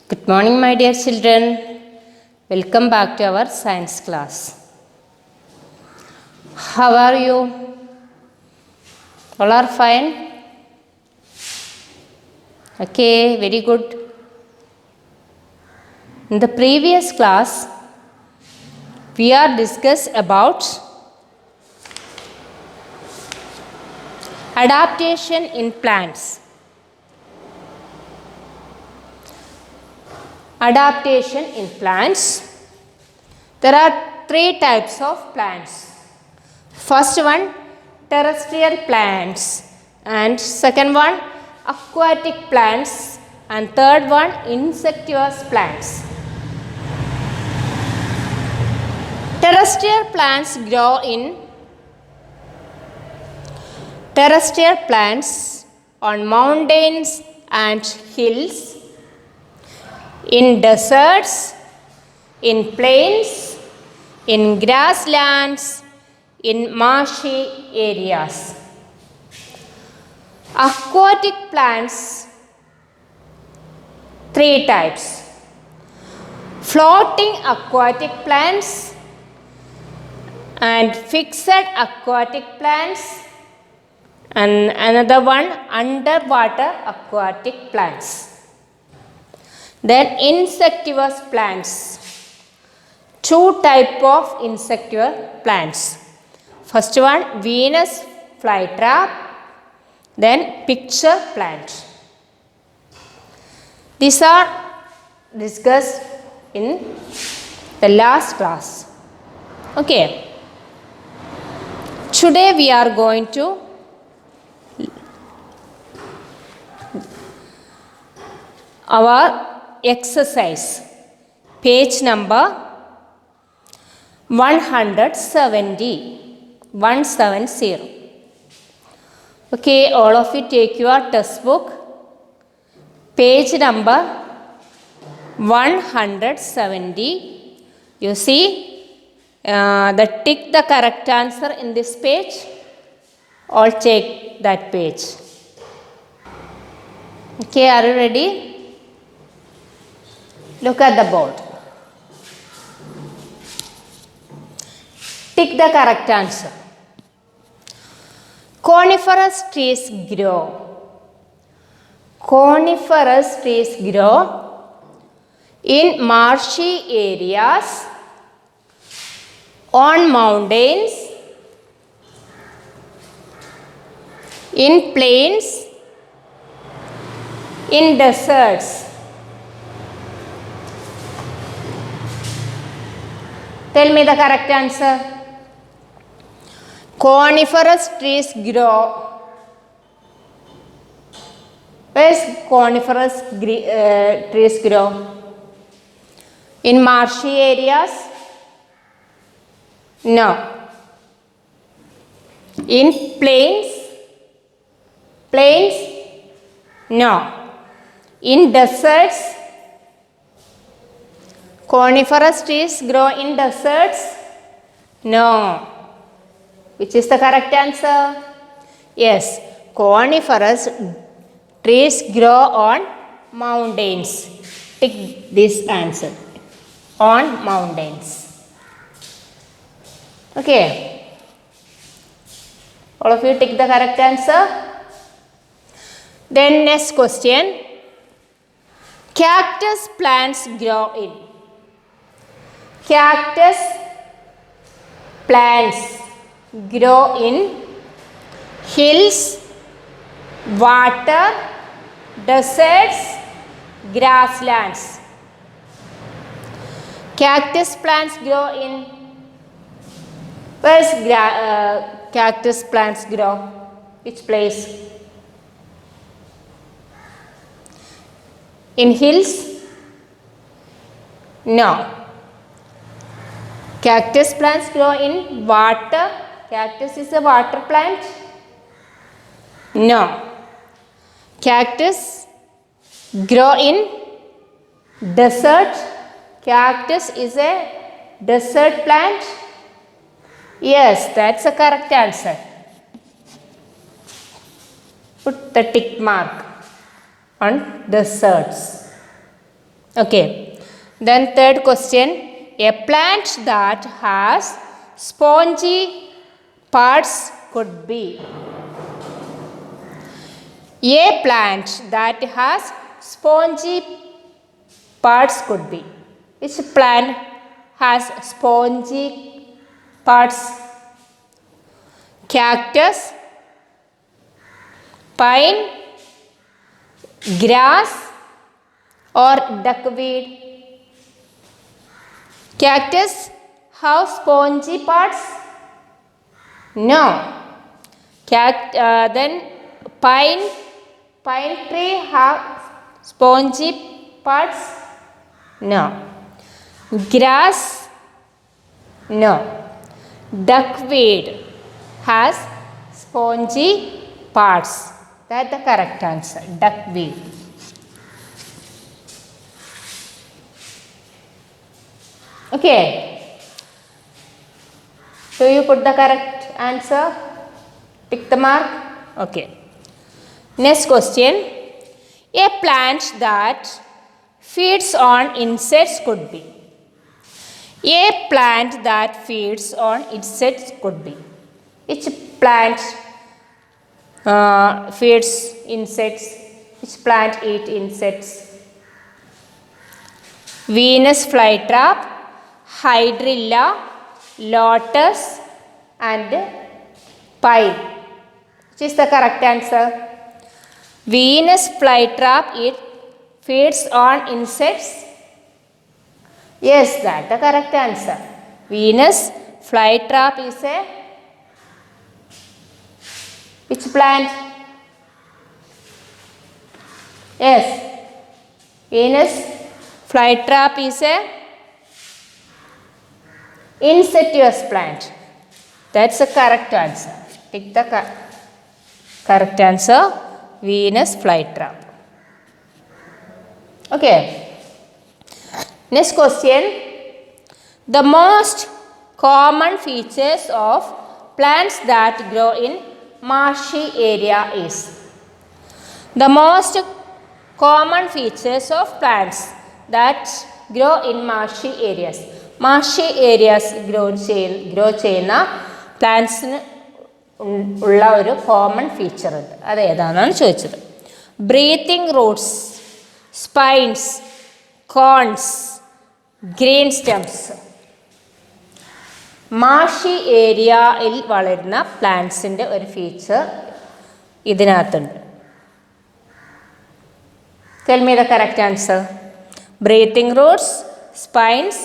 Good morning, my dear children. Welcome back to our science class. How are you? All are fine? Okay, very good. In the previous class, we are discussed about adaptation in plants. Adaptation in plants. There are three types of plants. First one, terrestrial plants, and second one, aquatic plants, and third one, insectivorous plants. Terrestrial plants grow on mountains and hills, in deserts, in plains, in grasslands, in marshy areas. Aquatic plants, three types. Floating aquatic plants and fixed aquatic plants, and another one, underwater aquatic plants. Then insectivorous plants. Two types of insectivorous plants. First one, Venus flytrap, then pitcher plant. These are discussed in the last class. Okay. Today we are going to our exercise, page number 170. Okay, all of you take your textbook, page number 170. You see tick the correct answer in this page. All take that page. Okay, are you ready? Look at the board. Tick the correct answer. Coniferous trees grow. Coniferous trees grow in marshy areas, on mountains, in plains, in deserts. Tell me the correct answer. Coniferous trees grow. Where is coniferous trees grow? In marshy areas? No. In plains? Plains? No. In deserts? Coniferous trees grow in deserts? No. Which is the correct answer? Yes, coniferous trees grow on mountains. Tick this answer. On mountains. Okay. All of you tick the correct answer. Then next question. Cactus plants grow in. Cactus plants grow in hills, water, deserts, grasslands. Cactus plants grow in. Where is cactus plants grow? Which place? In hills? No. Cactus plants grow in water. Cactus is a water plant? No. Cactus grow in desert. Cactus is a desert plant? Yes, that's a correct answer. Put the tick mark on deserts. Okay. Then third question. A plant that has spongy parts could be. A plant that has spongy parts could be. Which plant has spongy parts? Cactus, pine, grass or duckweed? Cactus have spongy parts? No. Then pine tree have spongy parts? No. Grass? No. Duckweed has spongy parts. That's the correct answer. Duckweed. Okay. So you put the correct answer. Pick the mark. Okay. Next question. A plant that feeds on insects could be. A plant that feeds on insects could be. Which plant feeds insects? Which plant eats insects? Venus flytrap, hydrilla, lotus and pine. Which is the correct answer? Venus flytrap feeds on insects. Yes, that's the correct answer. Venus flytrap is a which plant? Yes, Venus flytrap is a insidious plant. That's the correct answer. Pick the correct answer. Venus flytrap. Okay. Next question. The most common features of plants that grow in marshy area is. The most common features of plants that grow in marshy areas. Marshy areas grow ചെയ്യുന്ന പ്ലാന്റ്സിന് ഉള്ള ഒരു common feature ഉണ്ട്. അത് ഏതാണെന്നാണ് ചോദിച്ചത്. Breathing roots, spines, cones, green stems. Marshy ഏരിയയിൽ വളരുന്ന പ്ലാന്റ്സിൻ്റെ ഒരു ഫീച്ചർ ഇതിനകത്തുണ്ട്. Tell me the correct answer. Breathing roots, spines,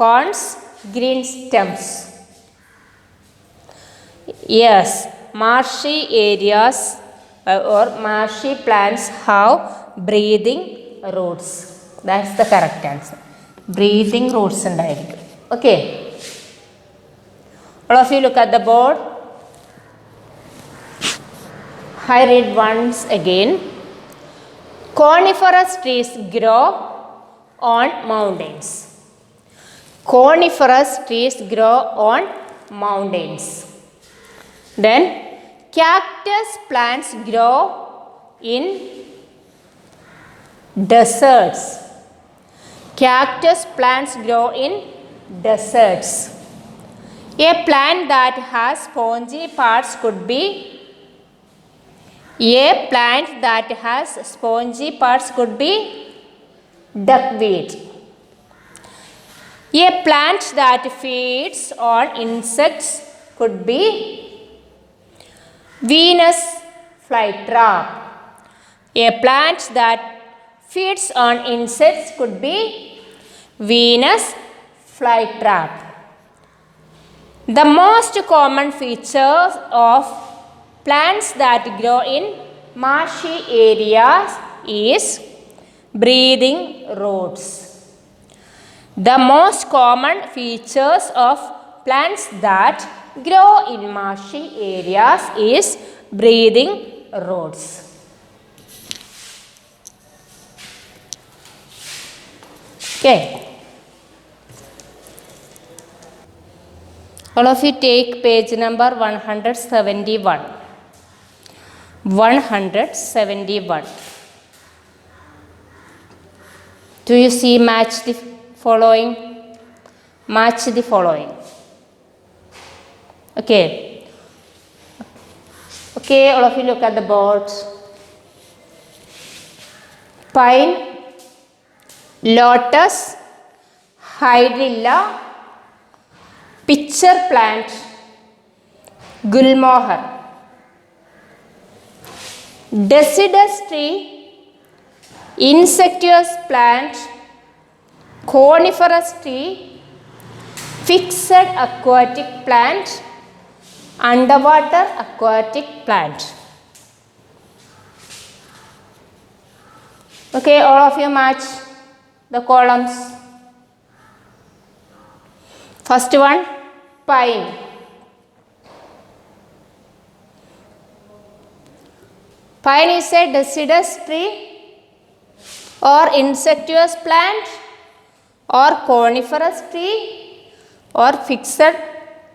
cones, green stems. Yes, marshy areas or marshy plants have breathing roots. That's the correct answer. Breathing roots ഉണ്ടായിരിക്കും. Okay. All of you look at the board. I read once again. Coniferous trees grow on mountains. Coniferous trees grow on mountains. Then cactus plants grow in deserts. Cactus plants grow in deserts. A plant that has spongy parts could be. A plant that has spongy parts could be duckweed. A plant that feeds on insects could be Venus flytrap. A plant that feeds on insects could be Venus flytrap. The most common features of plants that grow in marshy areas is breathing roots. The most common features of plants that grow in marshy areas is breathing roots. Okay. All of you take page number 171. 171. Do you see match the following? Match the following. Okay. Okay, all of you look at the boards. Pine, lotus, hydrilla, pitcher plant, gulmohar. Deciduous tree, insectivous plant, coniferous tree, fixed aquatic plant, underwater aquatic plant. Okay, all of you match the columns. First one, pine. Pine is a deciduous tree or insectivous plant or coniferous tree or fixed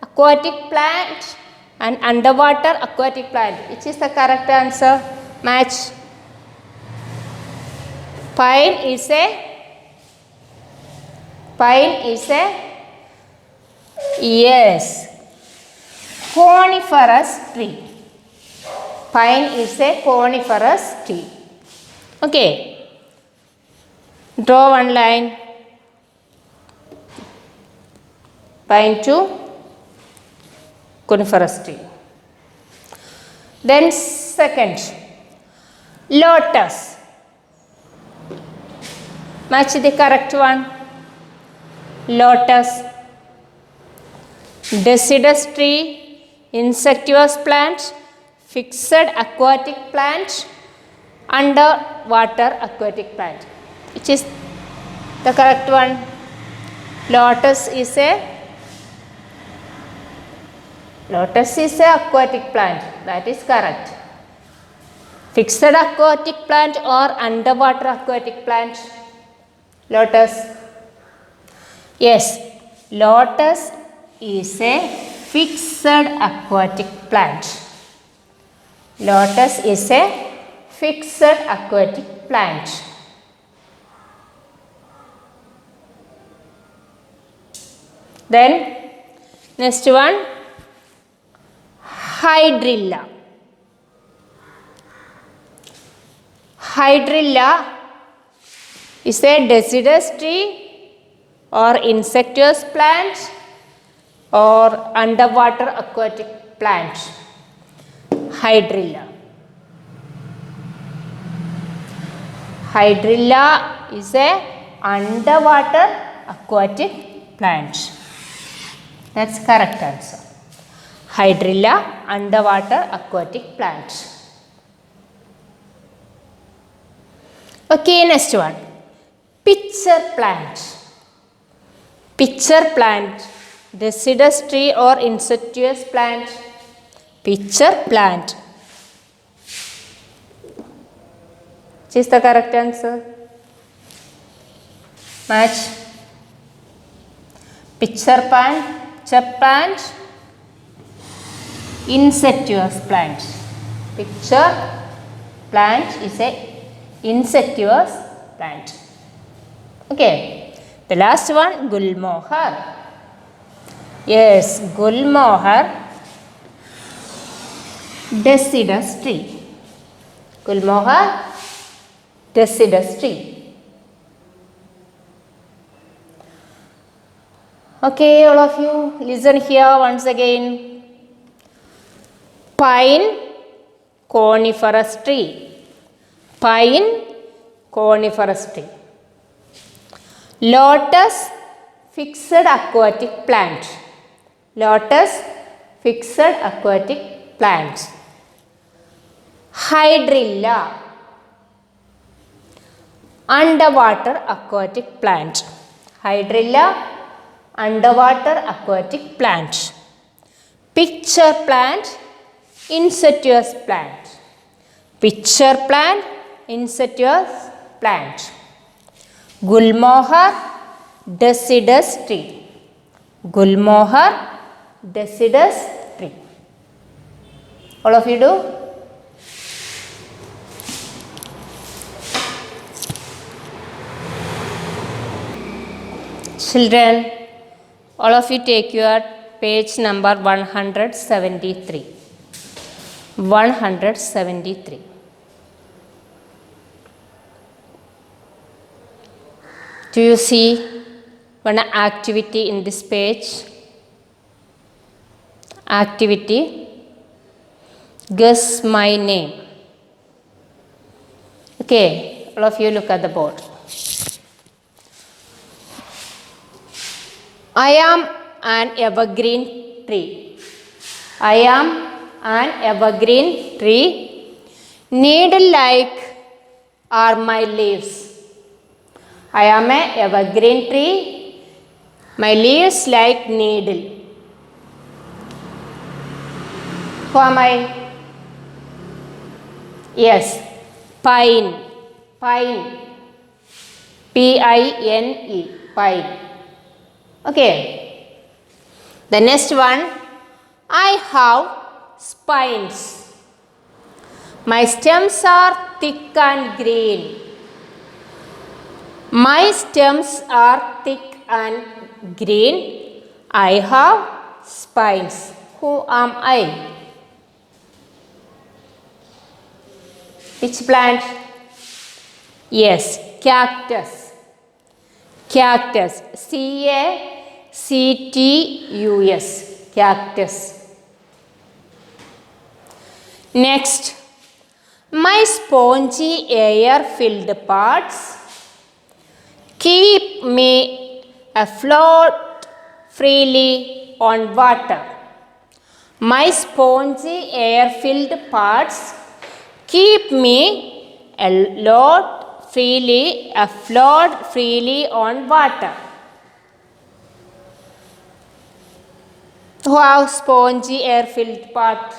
aquatic plant and underwater aquatic plant. Which is the correct answer? Match. Pine is a yes, coniferous tree. Pine is a coniferous tree. Okay. Draw one line. Pine to coniferous tree. Then second, lotus. Match the correct one. Lotus. Deciduous tree, insectivous plant, fixed aquatic plant, underwater aquatic plant. Which is the correct one? Lotus is a aquatic plant. That is correct. Fixed aquatic plant or underwater aquatic plant? Lotus. Yes, lotus is a fixed aquatic plant. Lotus is a fixed aquatic plant. Then next one, hydrilla. Hydrilla is a deciduous tree or insectivous plant or underwater aquatic plant. Hydrilla. Hydrilla is a underwater aquatic plant. That's correct answer. Hydrilla, underwater aquatic plant. Okay, next one. Pitcher plant. Pitcher plant. Deciduous tree or insectivous plant. Pitcher plant. Which is the correct answer? Match. Pitcher plant, insectivous plant. Pitcher plant is a insectivous plant. Okay. The last one, gulmohar. Yes, gulmohar, deciduous tree. Gulmohar, deciduous tree. Okay, all of you, listen here once again. Pine, coniferous tree. Pine, coniferous tree. Lotus, fixed aquatic plant. Lotus, fixed aquatic plant. Hydrilla, underwater aquatic plant. Hydrilla, underwater aquatic plant. Pitcher plant, insectivous plant. Pitcher plant, insectivous plant. Gulmohar, deciduous tree. Gulmohar, deciduous tree. All of you do? Children, all of you take your page number 173. 173. Do you see one activity in this page? Activity, guess my name. Okay, all of you look at the board. I am an evergreen tree. I am an evergreen tree. Needle-like are my leaves. I am an evergreen tree. My leaves like needle. Who am I? Yes, pine. Pine. P-I-N-E. Pine. Okay. The next one. I have spines. My stems are thick and green. My stems are thick and green. I have spines. Who am I? Which plant? Yes, cactus. Cactus. C-A-C-T-U-S. Cactus. Next, my spongy air-filled parts keep me afloat freely on water. My spongy air-filled parts keep me afloat freely on water. Who have spongy air-filled part?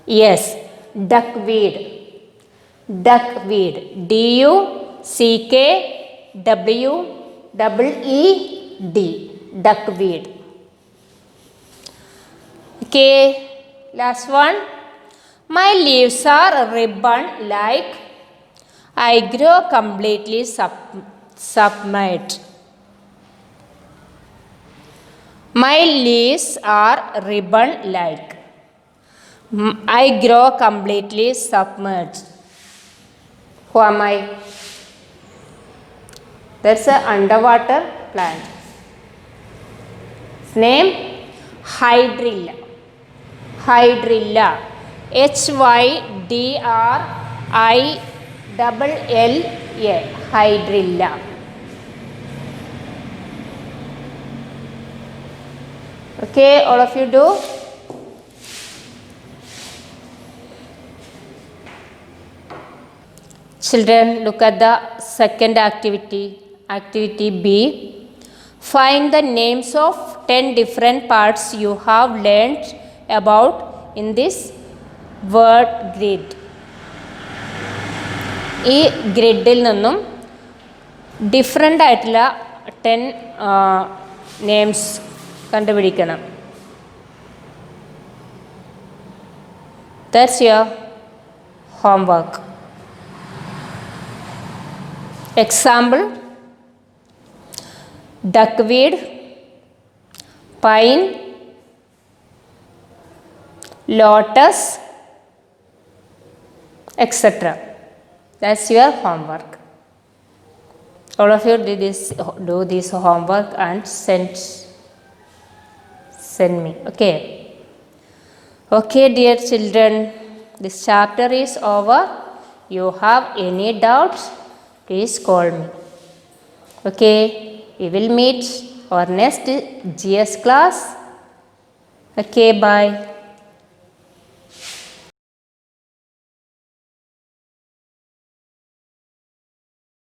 Yes, duckweed. Duckweed. D-U-C-K-W-E-E-D. Duckweed. Okay, last one. My leaves are ribbon-like. I grow completely submerged. My leaves are ribbon-like. I grow completely submerged. Who am I? That's an underwater plant. Its name? Hydrilla. Hydrilla. H-Y-D-R-I-L-L-A. Hydrilla. Okay, all of you do. Children, look at the second activity. Activity B. Find the names of 10 different parts you have learned about in this word grid. ഈ ഗ്രിഡിൽ നിന്നും different ആയിട്ടുള്ള 10 names കണ്ടുപിടിക്കണം. That's your homework. Example: duckweed, pine, lotus, etc. That's your homework. All of you do this homework and send me. Okay. Okay, dear children, this chapter is over. You have any doubts? Please call me. Okay, we will meet our next GS class. Okay, bye.